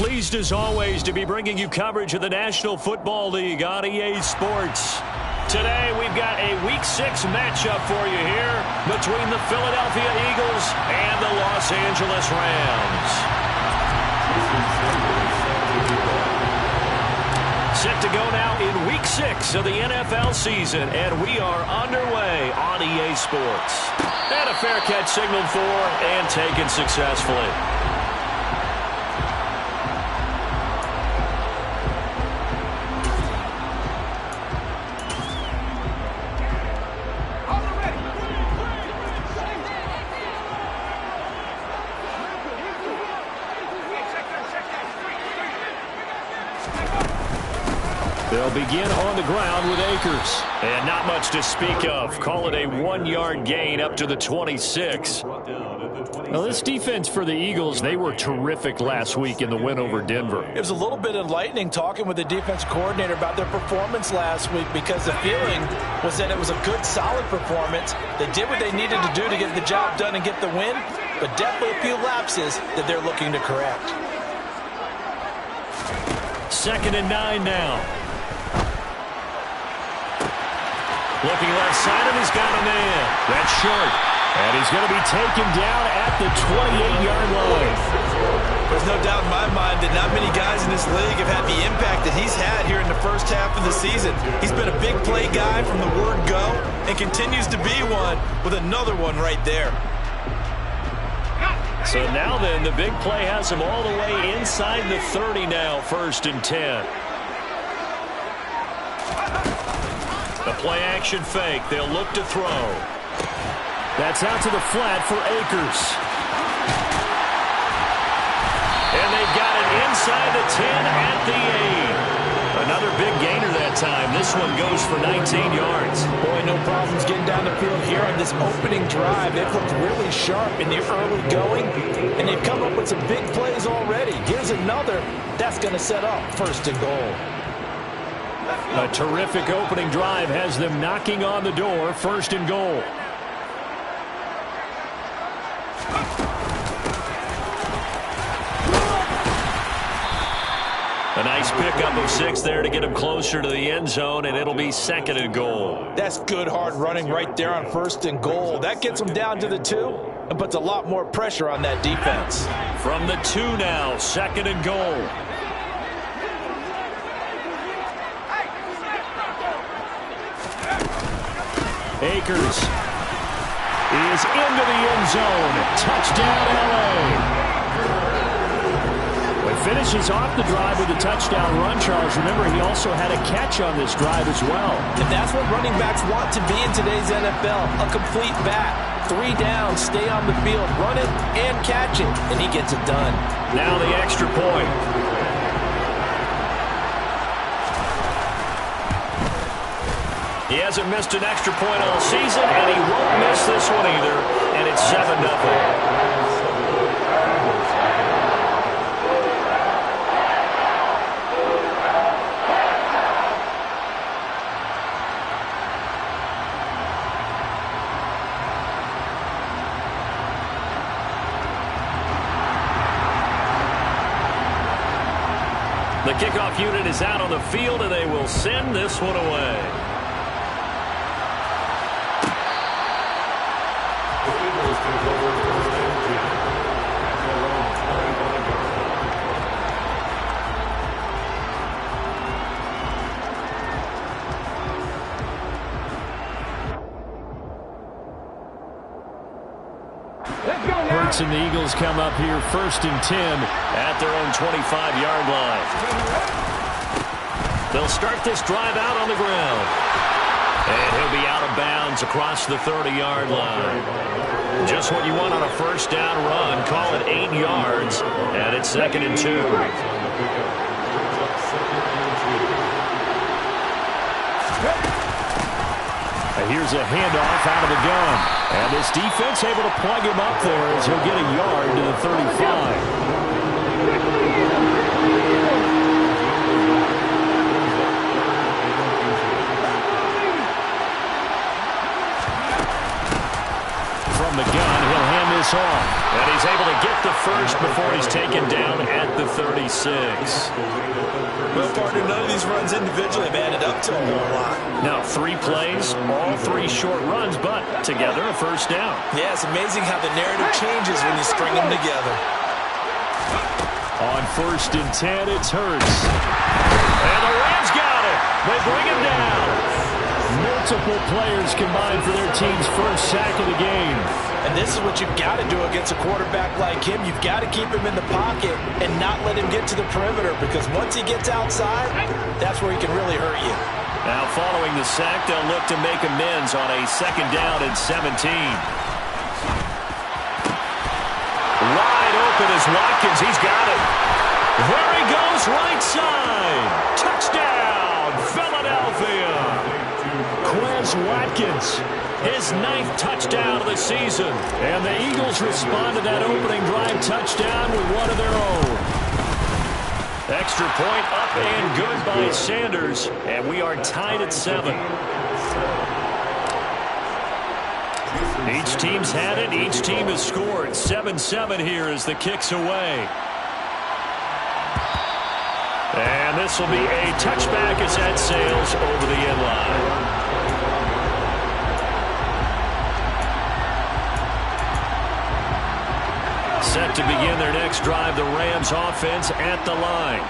Pleased as always to be bringing you coverage of the National Football League on EA Sports. Today we've got a Week 6 matchup for you here between the Philadelphia Eagles and the Los Angeles Rams. Set to go now in Week 6 of the NFL season, and we are underway on EA Sports. And a fair catch signaled for and taken successfully. They'll begin on the ground with Akers. And not much to speak of. Call it a 1-yard gain up to the 26. Now, this defense for the Eagles, they were terrific last week in the win over Denver. It was a little bit enlightening talking with the defense coordinator about their performance last week, because the feeling was that it was a good, solid performance. They did what they needed to do to get the job done and get the win, but definitely a few lapses that they're looking to correct. 2nd and 9 now. Looking left side, and he's got a man. That's short. And he's going to be taken down at the 28-yard line. There's no doubt in my mind that not many guys in this league have had the impact that he's had here in the first half of the season. He's been a big play guy from the word go and continues to be one with another one right there. So now then, the big play has him all the way inside the 30 now, 1st and 10. The play-action fake. They'll look to throw. That's out to the flat for Akers. And they've got it inside the 10 at the 8. Another big gainer that time. This one goes for 19 yards. Boy, no problems getting down the field here on this opening drive. They've looked really sharp in the early going, and they've come up with some big plays already. Here's another. That's going to set up 1st and goal. A terrific opening drive has them knocking on the door, 1st and goal. A nice pickup of 6 there to get him closer to the end zone, and it'll be 2nd and goal. That's good hard running right there on 1st and goal. That gets them down to the 2 and puts a lot more pressure on that defense. From the 2 now, 2nd and goal. Akers is into the end zone. Touchdown, L.A. He finishes off the drive with a touchdown run, Charles. Remember, he also had a catch on this drive as well. And that's what running backs want to be in today's NFL, a complete back. 3 down, stay on the field, run it and catch it, and he gets it done. Now the extra point. He hasn't missed an extra point all season, and he won't miss this one either, and it's 7-0. The kickoff unit is out on the field, and they will send this one away. Hurts and the Eagles come up here 1st and 10 at their own 25-yard line. They'll start this drive out on the ground. And he'll be out of bounds across the 30-yard line. Just what you want on a 1st down run. Call it 8 yards, and it's 2nd and 2. Here's a handoff out of the gun. And this defense able to plug him up there as he'll get a yard to the 35. From the gun, he'll hand this this off. And he's able to get the first before he's taken down at the 36. Well, partner, none of these runs individually have added up to a whole lot. Now, 3 plays, all 3 short runs, but together a first down. Yeah, it's amazing how the narrative changes when you string them together. On 1st and 10, it's Hurts. And the Rams got it. They bring him down. Multiple players combined for their team's first sack of the game. And this is what you've got to do against a quarterback like him. You've got to keep him in the pocket and not let him get to the perimeter, because once he gets outside, that's where he can really hurt you. Now following the sack, they'll look to make amends on a 2nd down and 17. Wide open is Watkins. He's got it. There he goes, right side. Touchdown, Philadelphia. Quez Watkins, his 9th touchdown of the season. And the Eagles respond to that opening drive touchdown with one of their own. Extra point up and good by Sanders. And we are tied at 7. Each team's had it. Each team has scored. 7-7 here as the kick's away. And this will be a touchback as that sails over the end line. Set to begin their next drive, the Rams offense at the line.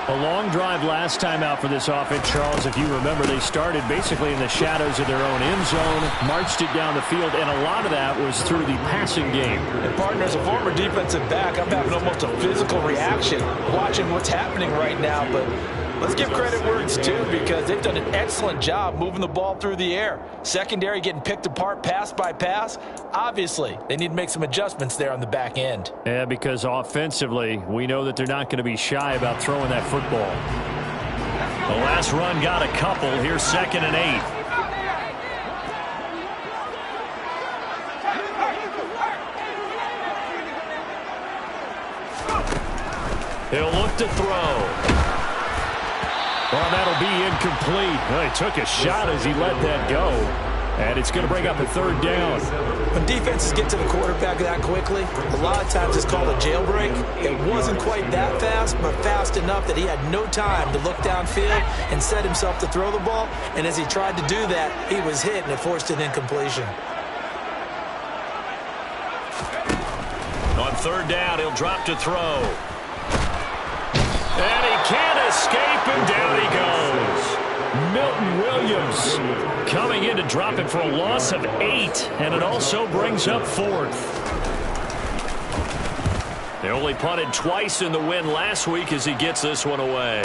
A long drive last time out for this offense, Charles. If you remember, they started basically in the shadows of their own end zone, marched it down the field, and a lot of that was through the passing game. And partner, as a former defensive back, I'm having almost a physical reaction watching what's happening right now. But let's give credit where it's due, because they've done an excellent job moving the ball through the air. Secondary getting picked apart pass by pass. Obviously, they need to make some adjustments there on the back end. Yeah, because offensively, we know that they're not going to be shy about throwing that football. The last run got a couple. Here's 2nd and 8. He'll look to throw. Well, that'll be incomplete. Well, he took a shot as he let that go. And it's going to bring up a 3rd down. When defenses get to the quarterback that quickly, a lot of times it's called a jailbreak. It wasn't quite that fast, but fast enough that he had no time to look downfield and set himself to throw the ball. And as he tried to do that, he was hit, and it forced an incompletion. On 3rd down, he'll drop to throw. And he can't escape, and down he goes. Milton Williams coming in to drop it for a loss of 8, and it also brings up 4th. They only punted twice in the win last week as he gets this one away.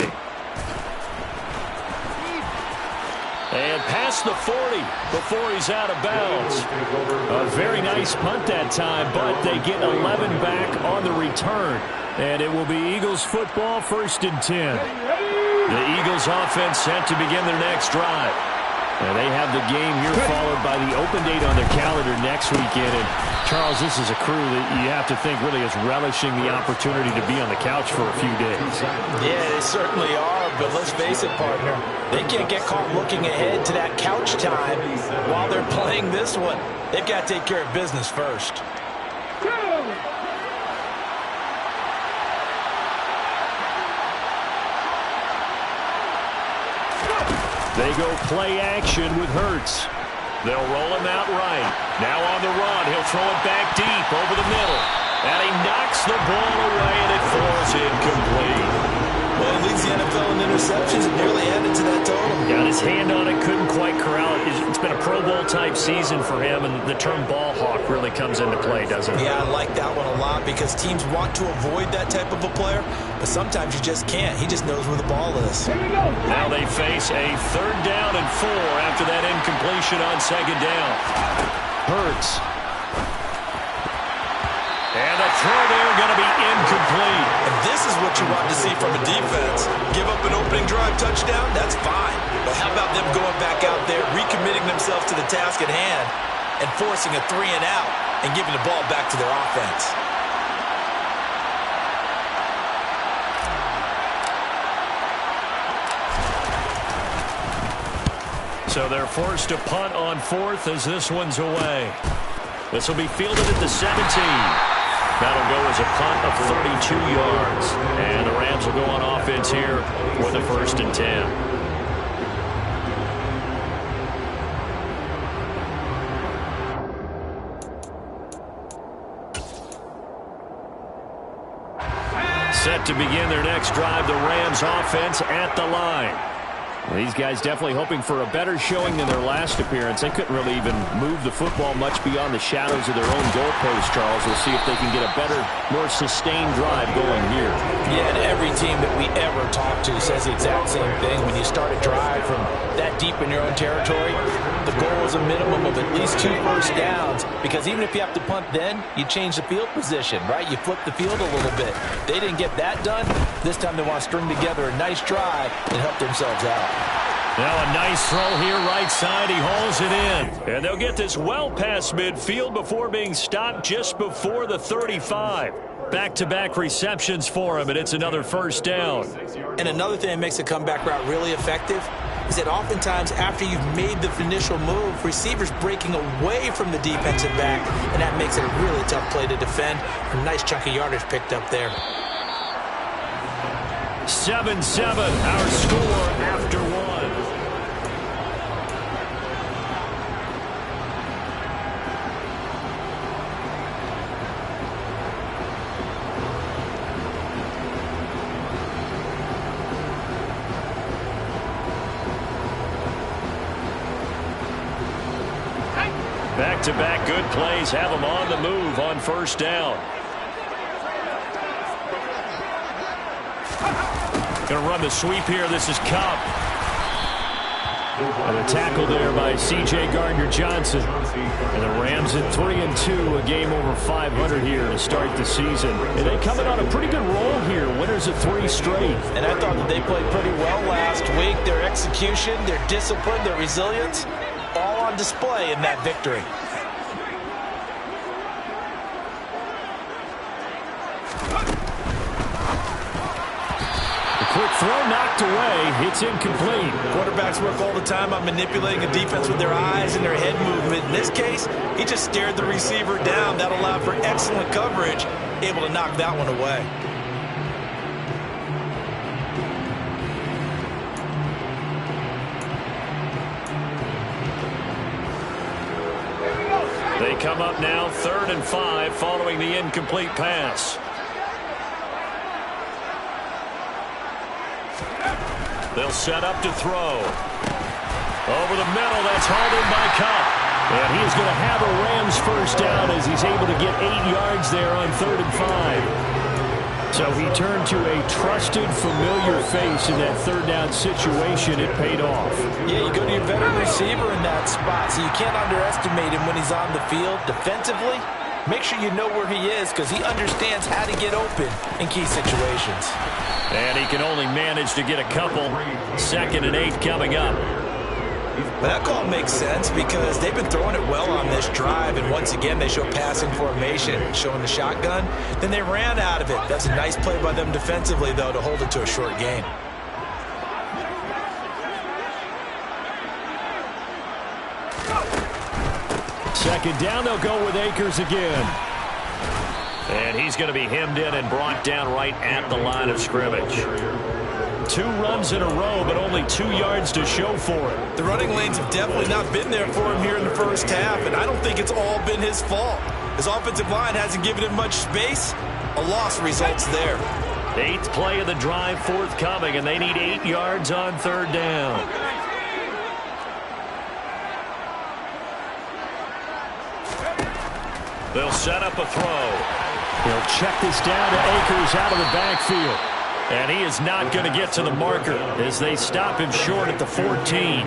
And past the 40 before he's out of bounds. A very nice punt that time, but they get 11 back on the return. And it will be Eagles football, 1st and 10. The Eagles offense set to begin their next drive. And they have the game here followed by the open date on their calendar next weekend. And Charles, this is a crew that you have to think really is relishing the opportunity to be on the couch for a few days. Yeah, they certainly are, but let's face it, partner. They can't get caught looking ahead to that couch time while they're playing this one. They've got to take care of business first. They go play action with Hurts. They'll roll him out right. Now on the run, he'll throw it back deep over the middle. And he knocks the ball away, and it falls incomplete. Well, he leads the NFL in interceptions and nearly added to that total. Got his hand on it, couldn't quite corral it. It's been a Pro Bowl-type season for him, and the term ball hawk really comes into play, doesn't it? Yeah, I like that one a lot because teams want to avoid that type of a player, but sometimes you just can't. He just knows where the ball is. Now they face a 3rd down and 4 after that incompletion on 2nd down. Hurts. And the throw there going to be incomplete. And this is what you want to see from a defense. Give up an opening drive touchdown, that's fine. But how about them going back out there, recommitting themselves to the task at hand, and forcing a 3 and out and giving the ball back to their offense? So they're forced to punt on 4th as this one's away. This will be fielded at the 17. That'll go as a punt of 32 yards. And the Rams will go on offense here with a 1st and 10. Set to begin their next drive, the Rams offense at the line. These guys definitely hoping for a better showing than their last appearance. They couldn't really even move the football much beyond the shadows of their own goalpost, Charles. We'll see if they can get a better, more sustained drive going here. Yeah, and every team that we ever talk to says the exact same thing. When you start a drive from that deep in your own territory, the goal is a minimum of at least 2 first downs, because even if you have to punt then, you change the field position, right? You flip the field a little bit. They didn't get that done. This time they want to string together a nice drive and help themselves out. Now a nice throw here right side. He hauls it in. And they'll get this well past midfield before being stopped just before the 35. Back-to-back receptions for him, and it's another 1st down. And another thing that makes a comeback route really effective is that oftentimes after you've made the initial move, receivers breaking away from the defensive back, and that makes it a really tough play to defend. A nice chunk of yardage picked up there. 7-7, our score after 1. Back-to-back good plays have them on the move on 1st down. Going to run the sweep here. This is Kupp. And a tackle there by C.J. Gardner-Johnson. And the Rams at 3-2, a game over 500 here to start the season. And they coming on a pretty good roll here. Winners of 3 straight. And I thought that they played pretty well last week. Their execution, their discipline, their resilience, all on display in that victory. Quick throw knocked away. It's incomplete. Quarterbacks work all the time on manipulating a defense with their eyes and their head movement. In this case, he just stared the receiver down. That allowed for excellent coverage, able to knock that one away. They come up now 3rd and 5 following the incomplete pass. They'll set up to throw. Over the middle, that's hauled in by Kupp. And he is going to have a Rams 1st down as he's able to get 8 yards there on 3rd and 5. So he turned to a trusted, familiar face in that 3rd down situation. It paid off. Yeah, you go to your veteran receiver in that spot, so you can't underestimate him when he's on the field. Defensively, make sure you know where he is, because he understands how to get open in key situations. And he can only manage to get a couple. 2nd and 8 coming up. That call makes sense because they've been throwing it well on this drive, and once again they show passing formation, showing the shotgun. Then they ran out of it. That's a nice play by them defensively, though, to hold it to a short gain. Second down, they'll go with Akers again. And he's going to be hemmed in and brought down right at the line of scrimmage. 2 runs in a row, but only 2 yards to show for it. The running lanes have definitely not been there for him here in the 1st half, and I don't think it's all been his fault. His offensive line hasn't given him much space. A loss results there. 8th play of the drive forthcoming, and they need 8 yards on 3rd down. They'll set up a throw. He'll check this down to Akers out of the backfield. And he is not going to get to the marker as they stop him short at the 14.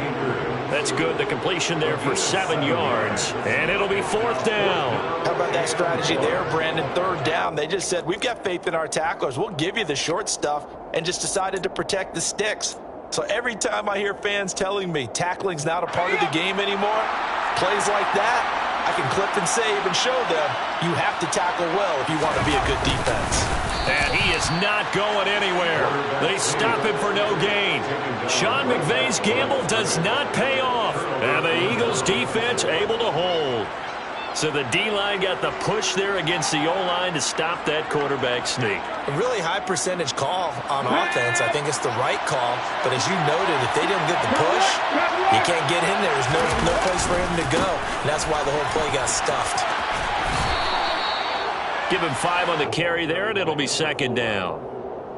That's good. The completion there for 7 yards. And it'll be 4th down. How about that strategy there, Brandon? 3rd down. They just said, we've got faith in our tacklers. We'll give you the short stuff, and just decided to protect the sticks. So every time I hear fans telling me tackling's not a part of the game anymore, plays like that, I can clip and save and show them you have to tackle well if you want to be a good defense. And he is not going anywhere. They stop him for no gain. Sean McVay's gamble does not pay off. And the Eagles defense able to hold. So the D-line got the push there against the O-line to stop that quarterback sneak. A really high percentage call on offense. I think it's the right call. But as you noted, if they didn't get the push, you can't get in there. There's no place for him to go. And that's why the whole play got stuffed. Give him 5 on the carry there, and it'll be second down.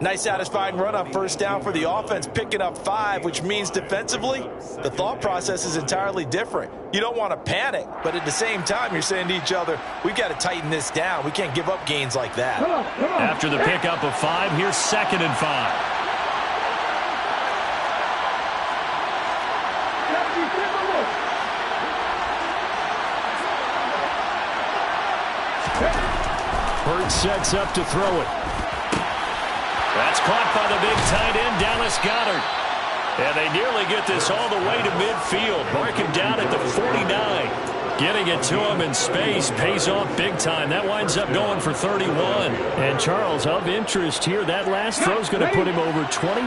Nice satisfying run on first down for the offense, picking up 5, which means defensively, the thought process is entirely different. You don't want to panic, but at the same time, you're saying to each other, we've got to tighten this down. We can't give up gains like that. After the pickup of 5, here's second and 5. Hurts sets up to throw it. That's caught by the big tight end, Dallas Goedert. And they nearly get this all the way to midfield. Mark him down at the 49. Getting it to him in space pays off big time. That winds up going for 31. And Charles, of interest here, that last throw is going to put him over 20,000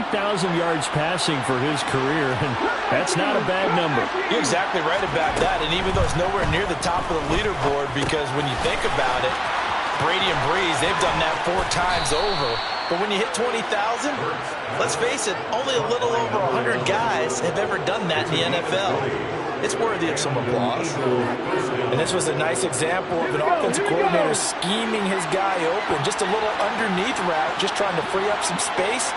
yards passing for his career. And that's not a bad number. You're exactly right about that. And even though it's nowhere near the top of the leaderboard, because when you think about it, Brady and Breeze, they've done that 4 times over. But when you hit 20,000, let's face it, only a little over 100 guys have ever done that in the NFL. It's worthy of some applause. And this was a nice example of an offensive coordinator scheming his guy open. Just a little underneath route, just trying to free up some space,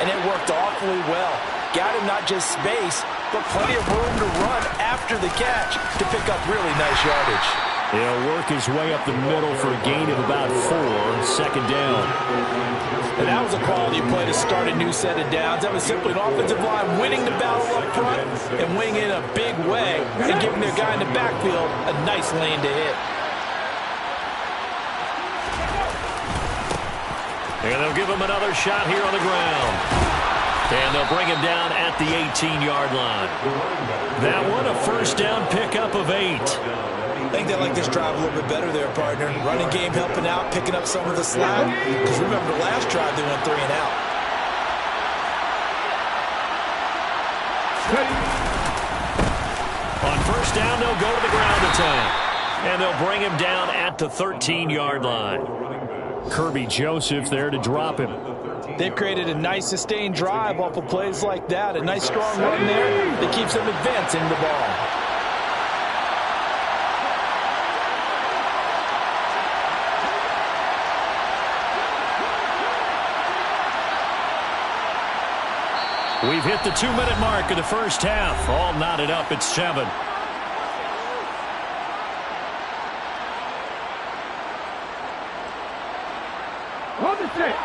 and it worked awfully well. Got him not just space, but plenty of room to run after the catch to pick up really nice yardage. He'll work his way up the middle for a gain of about 4, second down. And that was a quality play to start a new set of downs. That was simply an offensive line winning the battle up front and winning in a big way and giving their guy in the backfield a nice lane to hit. And they'll give him another shot here on the ground. And they'll bring him down at the 18-yard line. That one, a first down pickup of 8. I think they like this drive a little bit better there, partner. Running game helping out, picking up some of the slack. Because remember, the last drive they went 3 and out. On first down, they'll go to the ground attack. And they'll bring him down at the 13-yard line. Kirby Joseph there to drop him. They've created a nice sustained drive off of plays like that. A nice strong run there that keeps them advancing the ball. We've hit the 2-minute mark of the first half. All knotted up at 7. Hold the stick.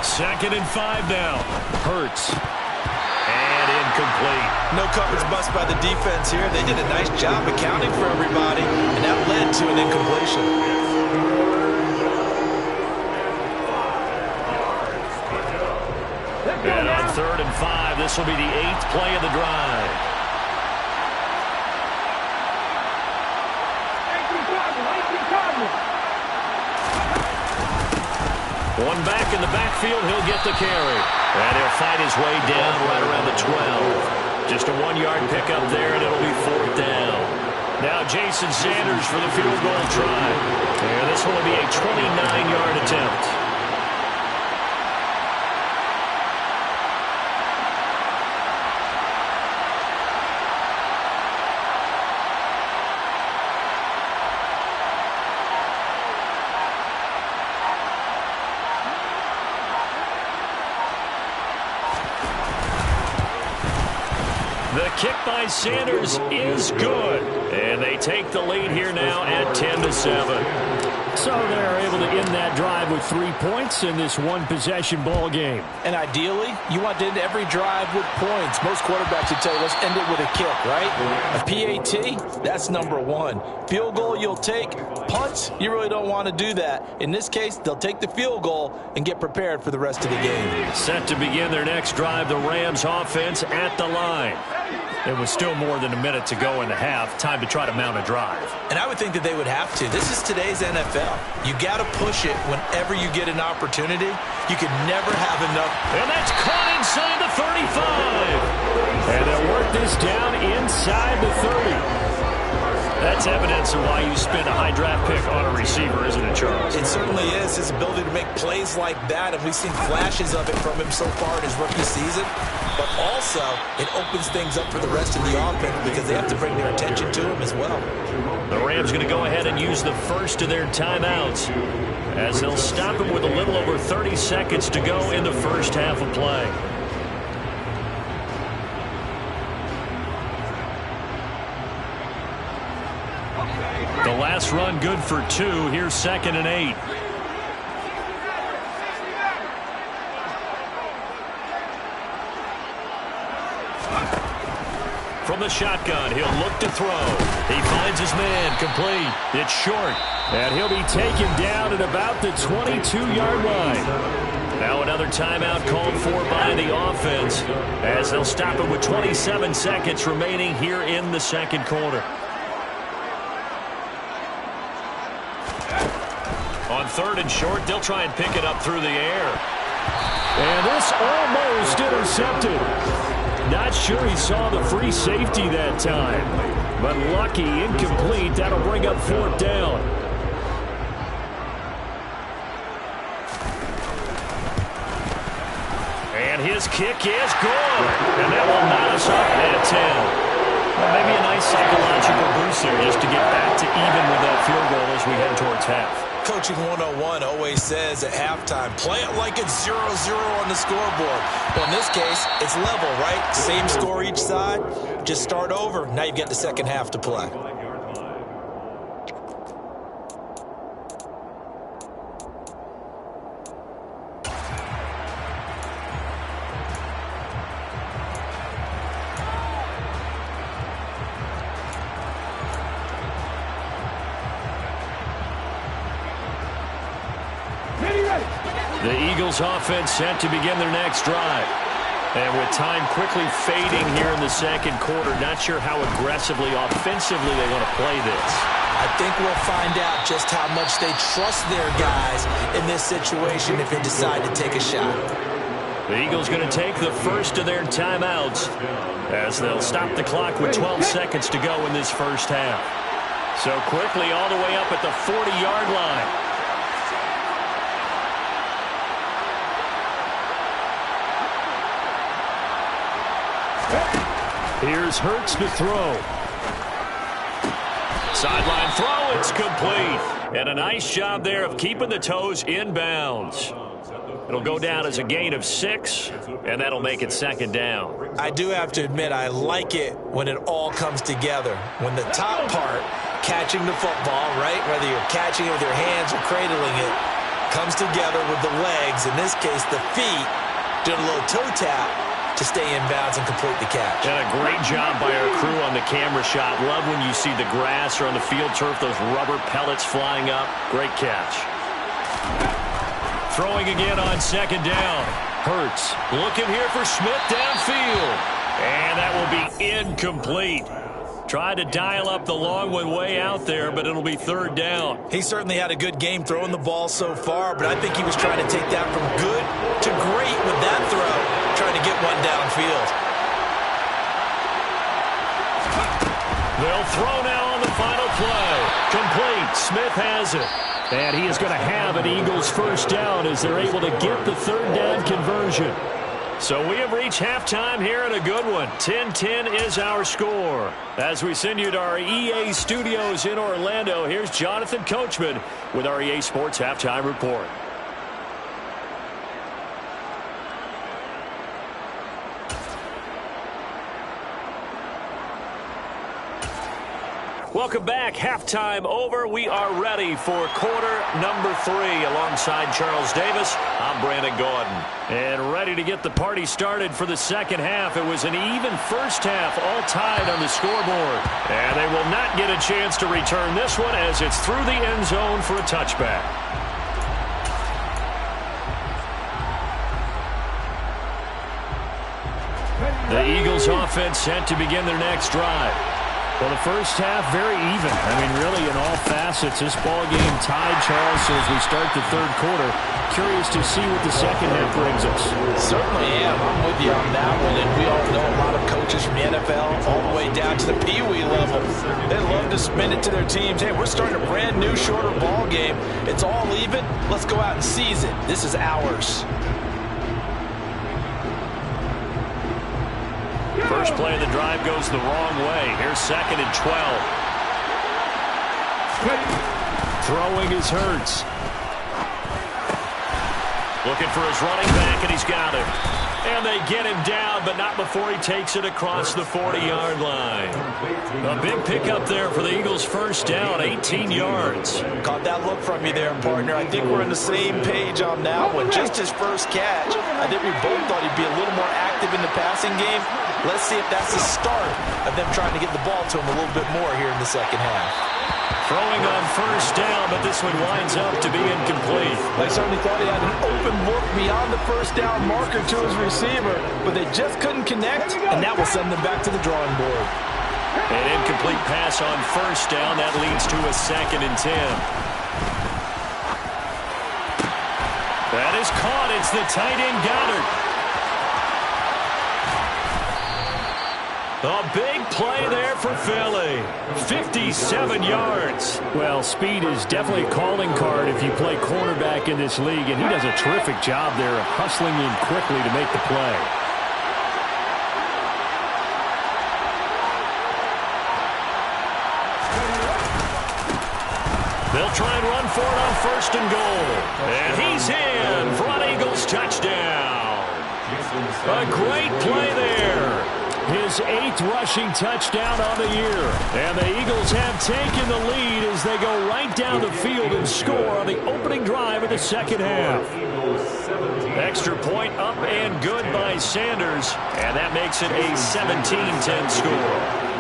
Second and 5 now. Hurts. And incomplete. No coverage bust by the defense here. They did a nice job accounting for everybody, and that led to an incompletion. And on 3rd and 5, this will be the 8th play of the drive. One back in the backfield, he'll get the carry. And he'll fight his way down right around the 12. Just a 1-yard pickup there, and it'll be 4th down. Now Jason Sanders for the field goal try. And this one will be a 29-yard attempt. The kick by Sanders is good. And they take the lead here now at 10-7. So they're able to end that drive with 3 points in this one-possession ball game. And ideally, you want to end every drive with points. Most quarterbacks would tell you, let's end it with a kick, right? A PAT, that's number 1. Field goal you'll take. Punts, you really don't want to do that. In this case, they'll take the field goal and get prepared for the rest of the game. Set to begin their next drive, the Rams offense at the line. It was still more than a minute to go in the half. Time to try to mount a drive. And I would think that they would have to. This is today's NFL. You got to push it whenever you get an opportunity. You can never have enough. And that's caught inside the 35. And they'll work this down inside the 30. That's evidence of why you spend a high draft pick on a receiver, isn't it, Charles? It certainly is. His ability to make plays like that, and we've seen flashes of it from him so far in his rookie season. But also, it opens things up for the rest of the offense because they have to bring their attention to him as well. The Rams going to go ahead and use the first of their timeouts as they'll stop him with a little over 30 seconds to go in the first half of play. The last run good for 2. Here's 2nd and 8. From the shotgun, he'll look to throw. He finds his man, complete. It's short, and he'll be taken down at about the 22-yard line. Now another timeout called for by the offense as they'll stop him with 27 seconds remaining here in the second quarter. On 3rd and short, they'll try and pick it up through the air. And this almost intercepted. Not sure he saw the free safety that time. But lucky, incomplete. That'll bring up 4th down. And his kick is good. And that will knot us up at 10. Well, maybe a nice psychological boost there just to get back to even with that field goal as we head towards half. Coaching 101 always says at halftime, play it like it's 0-0 on the scoreboard. Well, in this case, it's level, right? Same score each side. Just start over. Now you get the second half to play. The Eagles offense set to begin their next drive. And with time quickly fading here in the second quarter, not sure how aggressively, offensively they want to play this. I think we'll find out just how much they trust their guys in this situation if they decide to take a shot. The Eagles going to take the first of their timeouts as they'll stop the clock with 12 seconds to go in this first half. So quickly all the way up at the 40-yard line. Here's Hurts to throw. Sideline throw, it's complete. And a nice job there of keeping the toes inbounds. It'll go down as a gain of 6, and that'll make it 2nd down. I do have to admit, I like it when it all comes together. When the top part, catching the football, right, whether you're catching it with your hands or cradling it, comes together with the legs, in this case the feet, doing a little toe tap to stay in bounds and complete the catch. And a great job by our crew on the camera shot. Love when you see the grass or on the field turf, those rubber pellets flying up. Great catch. Throwing again on 2nd down. Hurts looking here for Smith downfield. And that will be incomplete. Tried to dial up the long one way out there, but it'll be 3rd down. He certainly had a good game throwing the ball so far, but I think he was trying to take that from good to great with that throw, trying to get one downfield. They'll throw now on the final play. Complete. Smith has it. And he is going to have an Eagles first down as they're able to get the 3rd down conversion. So we have reached halftime here in a good one. 10-10 is our score. As we send you to our EA studios in Orlando, here's Jonathan Coachman with our EA Sports Halftime Report. Welcome back. Halftime over. We are ready for quarter number 3. Alongside Charles Davis, I'm Brandon Gordon. And ready to get the party started for the second half. It was an even first half, all tied on the scoreboard. And they will not get a chance to return this one as it's through the end zone for a touchback. Ready. The Eagles offense set to begin their next drive. Well, the first half, very even. I mean, really, in all facets, this ball game tied, Charles, so as we start the third quarter. Curious to see what the second half brings us. Certainly am. I'm with you on that one. And we all know a lot of coaches from the NFL all the way down to the Pee Wee level. They love to spin it to their teams. Hey, we're starting a brand new, shorter ball game. It's all even. Let's go out and seize it. This is ours. First play of the drive goes the wrong way. Here's 2nd and 12. Throwing is Hurts. Looking for his running back, and he's got him. And they get him down, but not before he takes it across the 40-yard line. A big pickup there for the Eagles' first down, 18 yards. Caught that look from you there, partner. I think we're on the same page on that one. Just his first catch. I think we both thought he'd be a little more active in the passing game. Let's see if that's the start of them trying to get the ball to him a little bit more here in the second half. Throwing on first down, but this one winds up to be incomplete. They certainly thought he had an open look beyond the first down marker to his receiver, but they just couldn't connect, and that will send them back to the drawing board. An incomplete pass on first down. That leads to a 2nd and 10. That is caught. It's the tight end Goddard. A big play there for Philly. 57 yards. Well, speed is definitely a calling card if you play cornerback in this league, and he does a terrific job there of hustling in quickly to make the play. They'll try and run for it on 1st and goal. And he's in for an Eagles touchdown. A great play there. His 8th rushing touchdown on the year. And the Eagles have taken the lead as they go right down the field and score on the opening drive of the second half. Extra point up and good by Sanders. And that makes it a 17-10 score.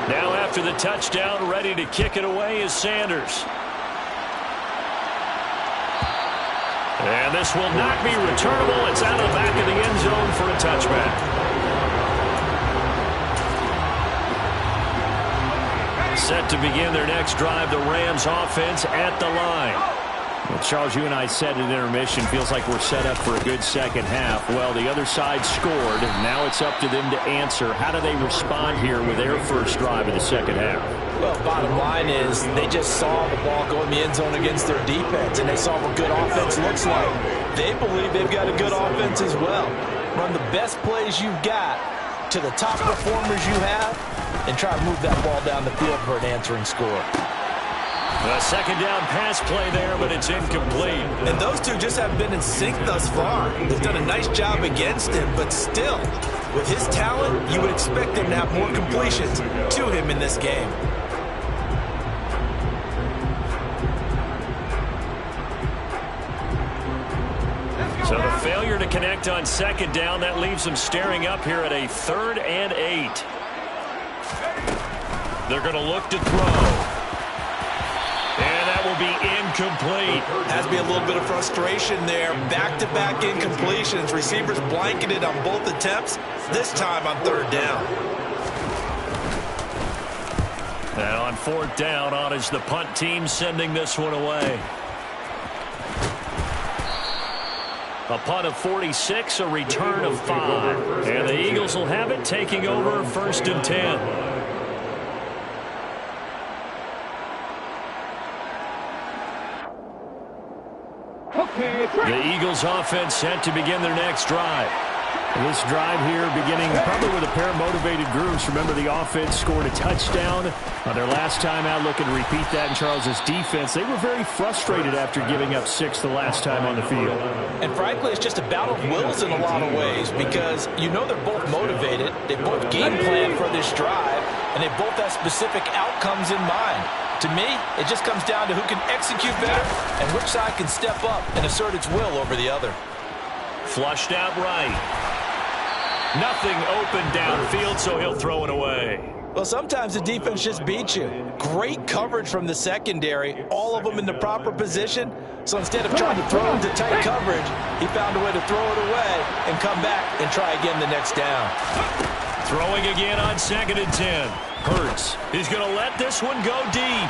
Now after the touchdown, ready to kick it away is Sanders. And this will not be returnable. It's out of the back of the end zone for a touchback. Set to begin their next drive, the Rams offense at the line. Well, Charles, you and I said at intermission, feels like we're set up for a good second half. Well, the other side scored. Now it's up to them to answer. How do they respond here with their first drive of the second half? Well, bottom line is they just saw the ball go in the end zone against their defense, and they saw what good offense looks like. They believe they've got a good offense as well. Run the best plays you've got to the top performers you have, and try to move that ball down the field for an answering score. A second down pass play there, but it's incomplete. And those two just haven't been in sync thus far. They've done a nice job against him, but still, with his talent, you would expect him to have more completions to him in this game. So the failure to connect on second down, that leaves them staring up here at a 3rd and 8. They're going to look to throw. And that will be incomplete. Has to be a little bit of frustration there. Back-to-back incompletions. Receivers blanketed on both attempts, this time on 3rd down. And on 4th down, on is the punt team sending this one away. A punt of 46, a return of 5. And the Eagles will have it, taking over 1st and 10. The Eagles offense set to begin their next drive. This drive here beginning probably with a pair of motivated groups. Remember, the offense scored a touchdown their last time out, looking to repeat that in Charles's defense. They were very frustrated after giving up 6 the last time on the field. And frankly, it's just a battle of wills in a lot of ways, because you know they're both motivated. They both game plan for this drive, and they both have specific outcomes in mind. To me, it just comes down to who can execute better and which side can step up and assert its will over the other. Flushed out right. Nothing open downfield, so he'll throw it away. Well, sometimes the defense just beats you. Great coverage from the secondary, all of them in the proper position. So instead of trying to throw into tight coverage, he found a way to throw it away and come back and try again the next down. Throwing again on 2nd and 10. Hurts. He's going to let this one go deep.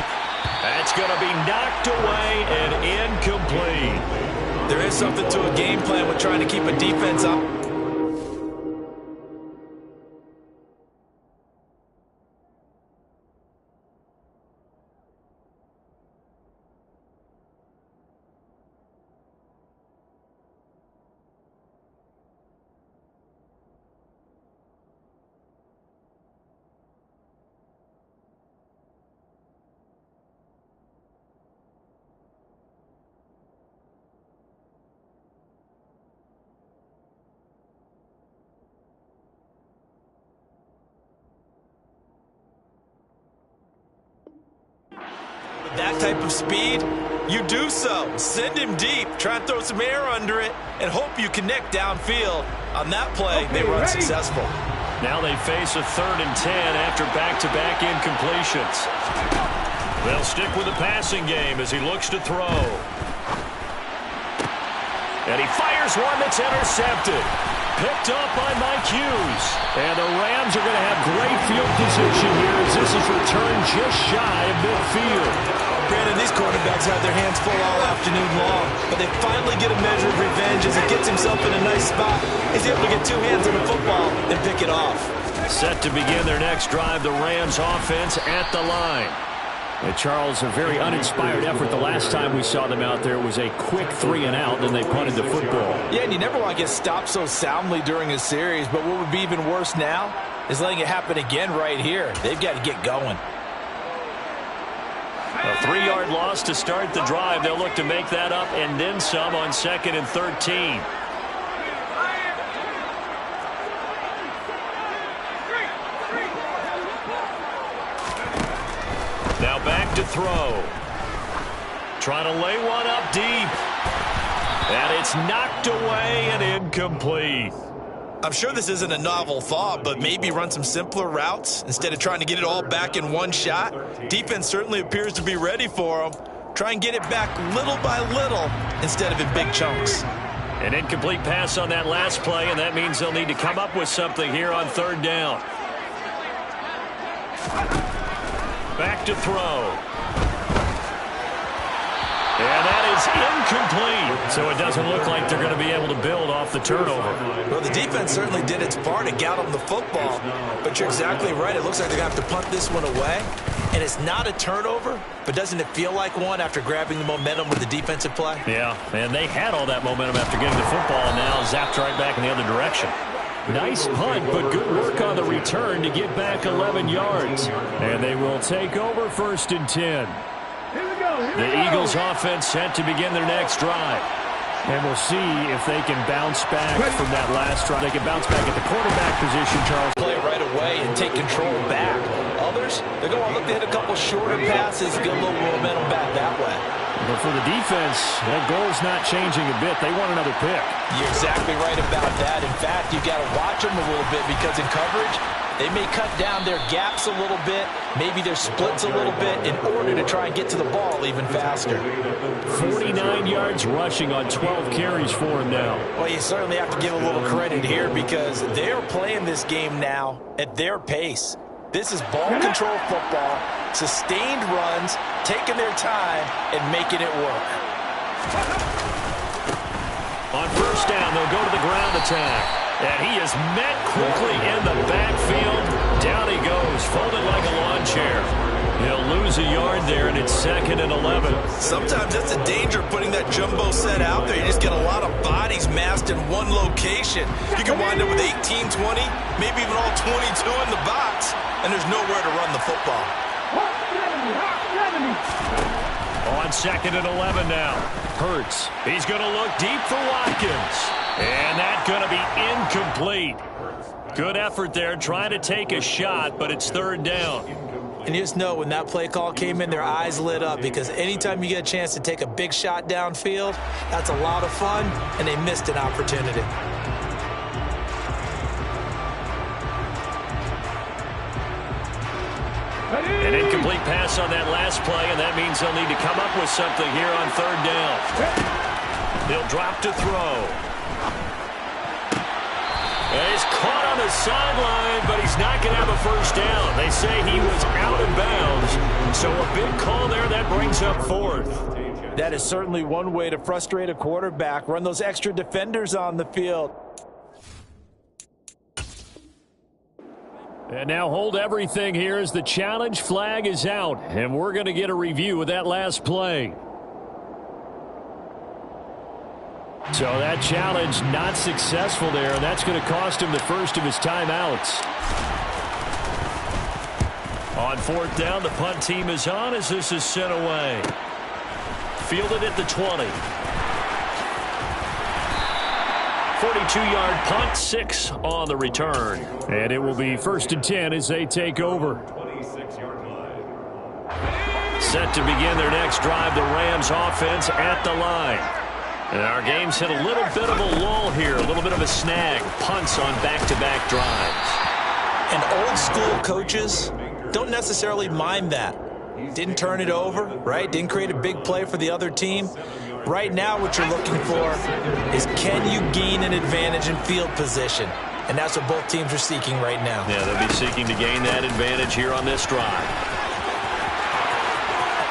That's going to be knocked away and incomplete. There is something to a game plan with trying to keep a defense up. That type of speed, you do so. Send him deep. Try and throw some air under it and hope you connect downfield. On that play, they were unsuccessful. Now they face a 3rd and 10 after back-to-back incompletions. They'll stick with the passing game as he looks to throw. And he fires one that's intercepted. Picked up by Mike Hughes. And the Rams are going to have great field position here as this is returned just shy of midfield. Brandon, these quarterbacks have their hands full all afternoon long, but they finally get a measure of revenge as he gets himself in a nice spot. He's able to get 2 hands on the football and pick it off. Set to begin their next drive, the Rams offense at the line. And Charles, a very uninspired effort. The last time we saw them out there was a quick 3-and-out, then they punted the football. Yeah, and you never want to get stopped so soundly during a series, but what would be even worse now is letting it happen again right here. They've got to get going. A 3-yard loss to start the drive. They'll look to make that up and then some on 2nd and 13. Now back to throw. Trying to lay one up deep. And it's knocked away and incomplete. I'm sure this isn't a novel thought, but maybe run some simpler routes instead of trying to get it all back in one shot. Defense certainly appears to be ready for them. Try and get it back little by little instead of in big chunks. An incomplete pass on that last play, and that means they'll need to come up with something here on 3rd down. Back to throw. And that is incomplete. So it doesn't look like they're going to be able to build off the turnover. Well, the defense certainly did its part to get them the football. But you're exactly right. It looks like they're going to have to punt this one away. And it's not a turnover, but doesn't it feel like one after grabbing the momentum with the defensive play? Yeah, and they had all that momentum after getting the football and now zapped right back in the other direction. Nice punt, but good work on the return to get back 11 yards. And they will take over 1st and 10. The Eagles offense set to begin their next drive. And we'll see if they can bounce back from that last drive. They can bounce back at the quarterback position, Charles. Play right away and take control back. Others, they're going to look to hit a couple shorter passes, get a little momentum back that way. But for the defense, that goal's not changing a bit. They want another pick. You're exactly right about that. In fact, you've got to watch them a little bit because in coverage, they may cut down their gaps a little bit, maybe their splits a little bit in order to try and get to the ball even faster. 49 yards rushing on 12 carries for him now. Well, you certainly have to give a little credit here because they're playing this game now at their pace. This is ball control football, sustained runs, taking their time, and making it work. On 1st down, they'll go to the ground attack. And he is met quickly in the backfield. Down he goes, folded like a lawn chair. He'll lose a yard there, and it's 2nd and 11. Sometimes that's the danger of putting that jumbo set out there. You just get a lot of bodies massed in one location. You can wind up with 18, 20, maybe even all 22 in the box, and there's nowhere to run the football. On 2nd and 11 now. Hurts. He's going to look deep for Watkins. And that's going to be incomplete. Good effort there trying to take a shot, but it's 3rd down. And you just know when that play call came in, their eyes lit up because anytime you get a chance to take a big shot downfield, that's a lot of fun, and they missed an opportunity. An incomplete pass on that last play, and that means they'll need to come up with something here on 3rd down. He'll drop to throw. And he's caught on the the sideline, but he's not going to have a first down. They say he was out of bounds, so a big call there. That brings up fourth. That is certainly one way to frustrate a quarterback. Run those extra defenders on the field. And now hold everything here as the challenge flag is out. And we're going to get a review of that last play. So that challenge not successful there, and that's going to cost him the first of his timeouts. On fourth down, the punt team is on as this is sent away. Fielded at the 20. 42-yard punt, 6 on the return. And it will be 1st and 10 as they take over. Set to begin their next drive, the Rams offense at the line. And our game's hit a little bit of a lull here, a little bit of a snag. Punts on back-to-back drives. And old school coaches don't necessarily mind that. Didn't turn it over, right? Didn't create a big play for the other team. Right now what you're looking for is, can you gain an advantage in field position? And that's what both teams are seeking right now. Yeah, they'll be seeking to gain that advantage here on this drive.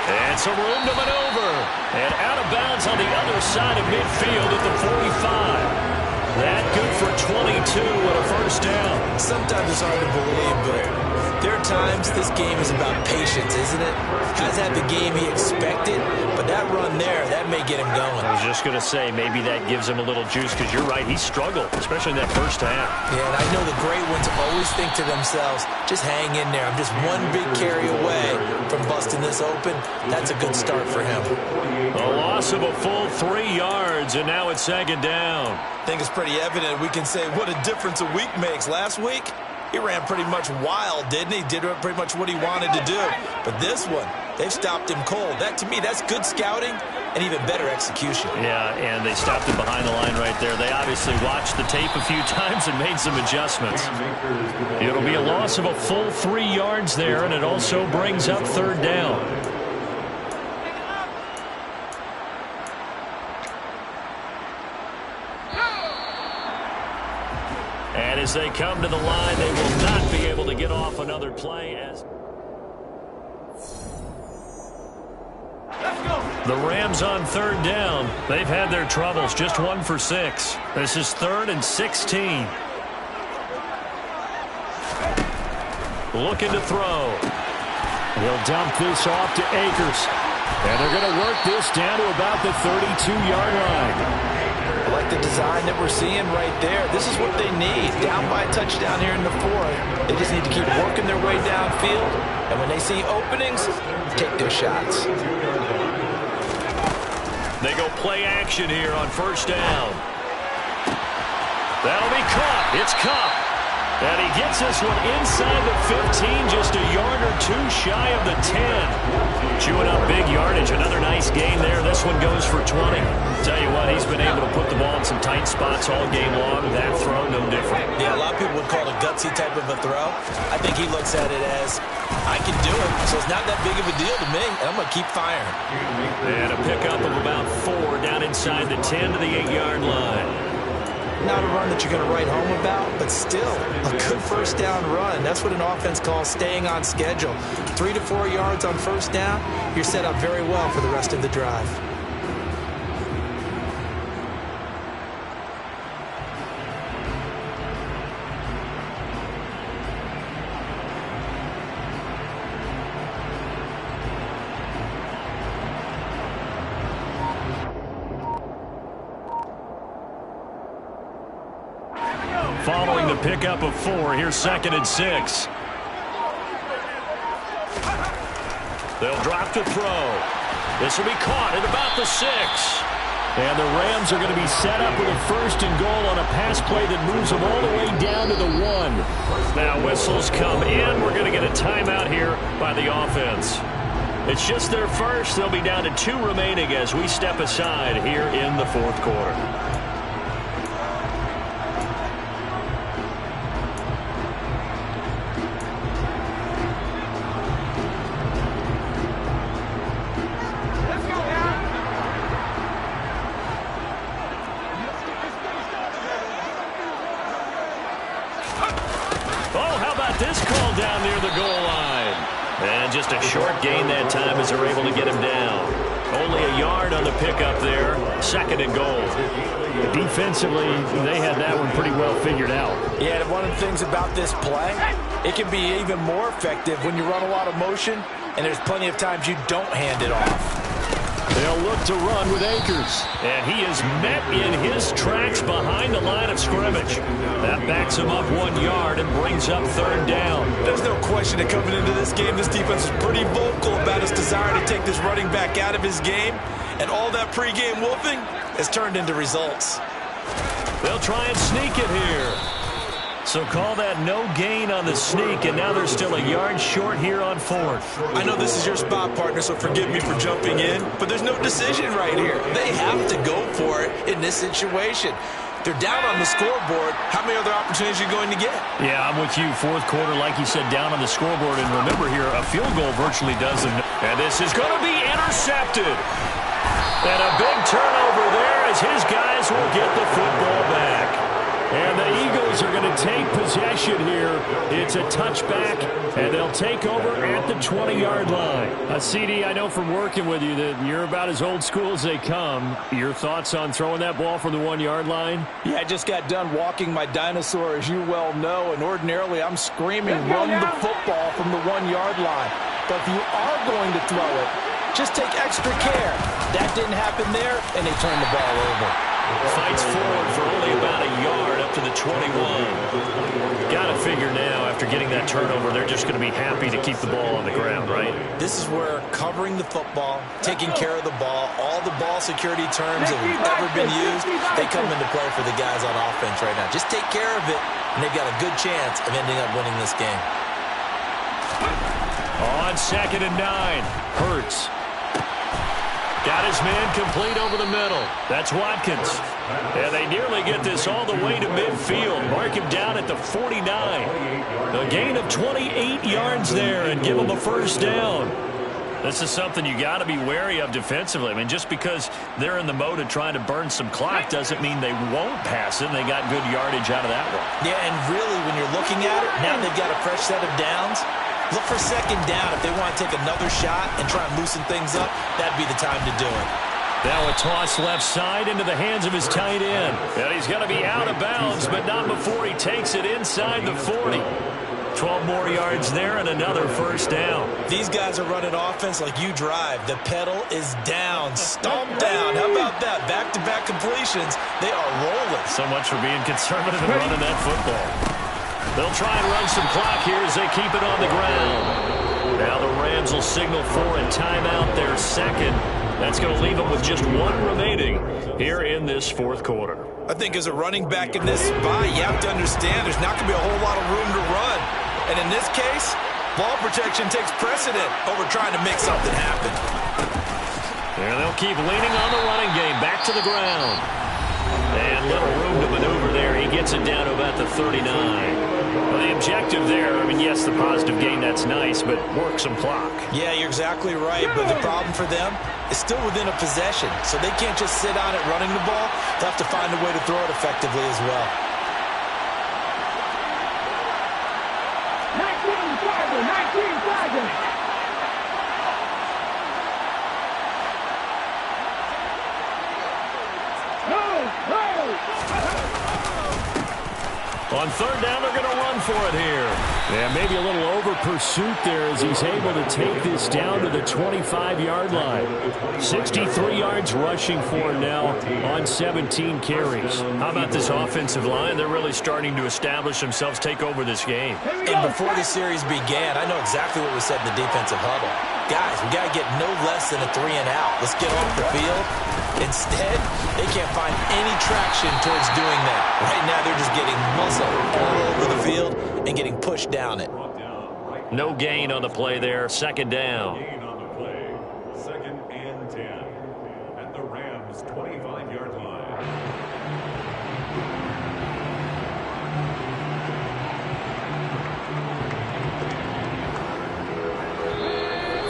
And some room to maneuver. And out of bounds on the other side of midfield at the 45. That good for 22 and a first down. Sometimes it's hard to believe, but there are times this game is about patience, isn't it? Hasn't had the game he expected, but that run there, that may get him going. I was just going to say, maybe that gives him a little juice, because you're right, he struggled, especially in that first half. Yeah, and I know the great ones always think to themselves, just hang in there. I'm just one big carry away from busting this open. That's a good start for him. A loss of a full 3 yards, and now it's 2nd down. I think it's pretty evident. We can say what a difference a week makes. Last week, he ran pretty much wild, didn't he? Did pretty much what he wanted to do. But this one, they've stopped him cold. That, to me, that's good scouting and even better execution. Yeah, and they stopped him behind the line right there. They obviously watched the tape a few times and made some adjustments. It'll be a loss of a full 3 yards there, and it also brings up 3rd down. And as they come to the line, they will not be able to get off another play. The Rams on 3rd down. They've had their troubles, just 1 for 6. This is 3rd and 16. Looking to throw. He'll dump this off to Akers. And they're going to work this down to about the 32-yard line. I like the design that we're seeing right there. This is what they need. Down by a touchdown here in the 4th. They just need to keep working their way downfield. And when they see openings, take their shots. They go play action here on 1st down. That'll be caught. It's Kupp. And he gets this one inside the 15, just a yard or 2 shy of the 10. Chewing up big yardage. Another nice gain there. This one goes for 20. Tell you what, he's been able to put the ball in some tight spots all game long. That throw, no different. Yeah, a lot of people would call it a gutsy type of a throw. I think he looks at it as, I can do it, so it's not that big of a deal to me, and I'm going to keep firing. And a pickup of about 4 down inside the 10 to the 8-yard line. Not a run that you're going to write home about, but still a good 1st down run. That's what an offense calls staying on schedule. 3 to 4 yards on 1st down, you're set up very well for the rest of the drive. Following the pickup of 4, here's 2nd and 6. They'll drop to throw. This will be caught at about the 6. And the Rams are going to be set up with a 1st and goal on a pass play that moves them all the way down to the 1. Now whistles come in. We're going to get a timeout here by the offense. It's just their first. They'll be down to 2 remaining as we step aside here in the 4th quarter. Oh, how about this call down near the goal line? And just a short gain that time as they're able to get him down. Only a yard on the pickup there. 2nd and goal. Defensively, they had that one pretty well figured out. Yeah, and one of the things about this play, it can be even more effective when you run a lot of motion, and there's plenty of times you don't hand it off. They'll look to run with Akers. And he is met in his tracks behind the line of scrimmage. That backs him up 1 yard and brings up 3rd down. There's no question that coming into this game, this defense is pretty vocal about its desire to take this running back out of his game. And all that pregame wolfing has turned into results. They'll try and sneak it here. So call that no gain on the sneak, and now they're still a yard short here on 4th. I know this is your spot, partner, so forgive me for jumping in, but there's no decision right here. They have to go for it in this situation. They're down on the scoreboard. How many other opportunities are you going to get? Yeah, I'm with you. 4th quarter, like you said, down on the scoreboard. And remember here, a field goal virtually does them. And this is going to be intercepted. And a big turnover there as his guys will get the football back. And the Eagles are going to take possession here. It's a touchback, and they'll take over at the 20-yard line. CD, I know from working with you that you're about as old school as they come. Your thoughts on throwing that ball from the 1-yard line? Yeah, I just got done walking my dinosaur, as you well know, and ordinarily I'm screaming, run the football from the 1-yard line. But if you are going to throw it, just take extra care. That didn't happen there, and they turned the ball over. Fights forward for only about a yard up to the 21. Got to figure now, after getting that turnover, they're just going to be happy to keep the ball on the ground, right? This is where covering the football, taking care of the ball, all the ball security terms that have ever been used, they come into play for the guys on offense right now. Just take care of it, and they've got a good chance of ending up winning this game. On 2nd and 9, Hurts. Got his man complete over the middle. That's Watkins. And they nearly get this all the way to midfield. Mark him down at the 49. A gain of 28 yards there and give him a 1st down. This is something you got to be wary of defensively. I mean, just because they're in the mode of trying to burn some clock doesn't mean they won't pass it. And they got good yardage out of that one. Yeah, and really, when you're looking at it, now they've got a fresh set of downs. Look for 2nd down. If they want to take another shot and try and loosen things up, that'd be the time to do it. Now a toss left side into the hands of his tight end. And he's going to be out of bounds, but not before he takes it inside the 40. 12 more yards there and another 1st down. These guys are running offense like you drive. The pedal is down, stomp down. How about that? Back-to-back completions. They are rolling. So much for being conservative and running that football. They'll try and run some clock here as they keep it on the ground. Now the Rams will signal for a timeout, their 2nd. That's going to leave them with just 1 remaining here in this 4th quarter. I think as a running back in this spot, you have to understand there's not going to be a whole lot of room to run. And in this case, ball protection takes precedent over trying to make something happen. And they'll keep leaning on the running game. Back to the ground. And little room to maneuver there. He gets it down to about the 39. Well, the objective there, I mean, yes, the positive gain, that's nice, but work some clock. Yeah, you're exactly right, but the problem for them is still within a possession, so they can't just sit on it running the ball. They'll have to find a way to throw it effectively as well. 19-7. On 3rd down, they're going to run for it here. Yeah, maybe a little over pursuit there as he's able to take this down to the 25-yard line. 63 yards rushing for him now on 17 carries. How about this offensive line? They're really starting to establish themselves, take over this game. And before the series began, I know exactly what was said in the defensive huddle. Guys, we got to get no less than a 3-and-out. Let's get off the field. Instead, they can't find any traction towards doing that. Right now, they're just getting muscle all over the field and getting pushed down it. No gain on the play there. 2nd down. Gain on the play. 2nd and 10 at the Rams' 25-yard line.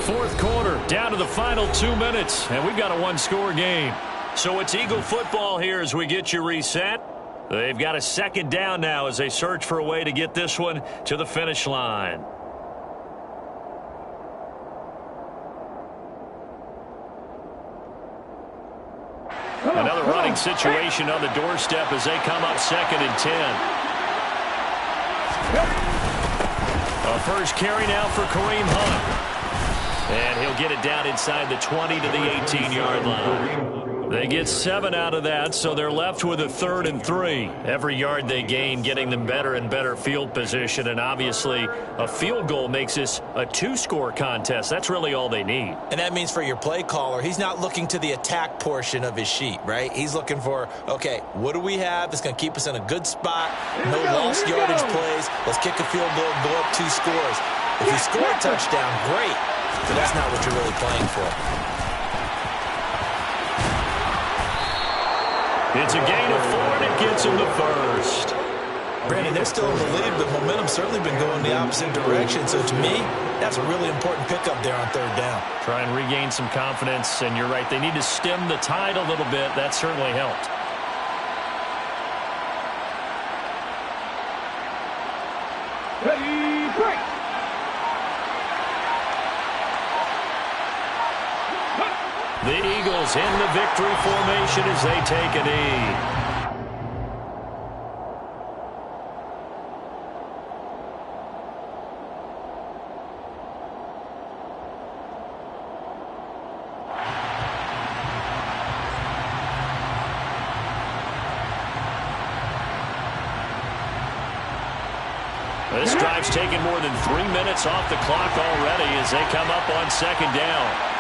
Fourth quarter, down to the final 2 minutes, and we've got a 1-score game. So it's Eagle football here as we get you reset. They've got a second down now as they search for a way to get this one to the finish line. Another running situation on the doorstep as they come up 2nd and 10. A first carry now for Kareem Hunt. And he'll get it down inside the 20 to the 18-yard line. They get 7 out of that, so they're left with a 3rd and 3. Every yard they gain getting them better and better field position, and obviously a field goal makes this a 2-score contest. That's really all they need. And that means for your play caller, he's not looking to the attack portion of his sheet, right? He's looking for, okay, what do we have that's going to keep us in a good spot? No lost yardage plays. Let's kick a field goal and go up 2 scores. If you score a touchdown, great, but that's not what you're really playing for. It's a gain of 4, and it gets him the first. Brandon, they're still in the lead, but momentum's certainly been going the opposite direction. So to me, that's a really important pickup there on 3rd down. Try and regain some confidence, and you're right. They need to stem the tide a little bit. That certainly helped. Ready, break. The Eagles in the victory formation as they take a knee. This drive's taken more than 3 minutes off the clock already as they come up on 2nd down.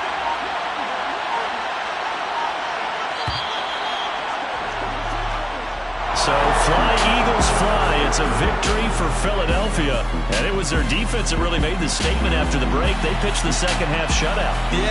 So fly, Eagles, fly. It's a victory for Philadelphia. And it was their defense that really made the statement after the break. They pitched the second half shutout. Yeah.